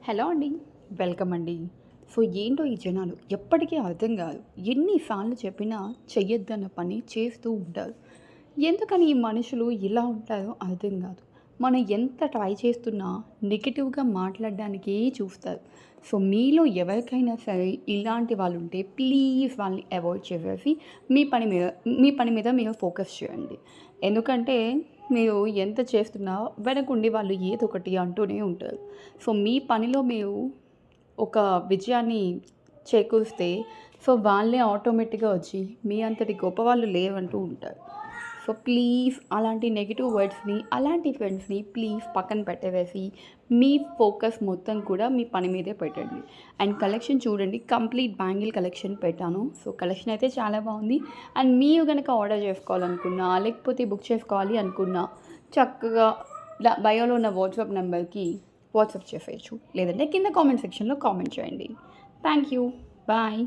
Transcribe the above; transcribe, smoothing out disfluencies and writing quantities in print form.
Hello అండి. Welcome అండి. So, ఏంటో ఈ జనాలు ఎప్పటికీ అర్థం గాదు. ఎన్ని సార్లు చెప్పినా చెయ్యొద్దన్న పని చేస్తూ ఉంటారు. ఎందుకని ఈ మనుషులు ఇలా ఉంటారో అర్థం గాదు. మనం ఎంత ట్రై చేస్తున్నా నెగెటివ్‌గా మాట్లాడడానికే చూస్తారు. సో, మీలో ఎవరికైనా సరే ఇలాంటి వాళ్ళుంటే ప్లీజ్ వాళ్ళని అవాయిడ్ చేసేసి మీ పని మీద మీరు ఫోకస్ చేయండి. ఎందుకంటే మీరు ఎంత చేస్తున్నా వెనకుండి వాళ్ళు ఏదో ఒకటి అంటూనే ఉంటారు. సో, మీ పనిలో మీరు ఒక విజయాన్ని చేకూరిస్తే, సో, వాళ్ళే ఆటోమేటిక్‌గా వచ్చి మీ అంతటి గొప్పవాళ్ళు లేరంటూ ఉంటారు. సో, ప్లీజ్ అలాంటి నెగెటివ్ వర్డ్స్‌ని, అలాంటి ఫ్రెండ్స్‌ని ప్లీజ్ పక్కన పెట్టేసేసి, మీ ఫోకస్ మొత్తం కూడా మీ పని మీదే పెట్టండి. అండ్ కలెక్షన్ చూడండి, కంప్లీట్ బ్యాంగిల్ కలెక్షన్ పెట్టాను. సో, కలెక్షన్ అయితే చాలా బాగుంది. అండ్ మీరు గనక ఆర్డర్ చేసుకోవాలనుకున్నా, లేకపోతే బుక్ చేసుకోవాలి అనుకున్నా, చక్కగా బయోలో ఉన్న వాట్సాప్ నంబర్‌కి వాట్సాప్ చేసేయచ్చు. లేదంటే కింద కామెంట్ సెక్షన్‌లో కామెంట్ చేయండి. Thank you. బాయ్.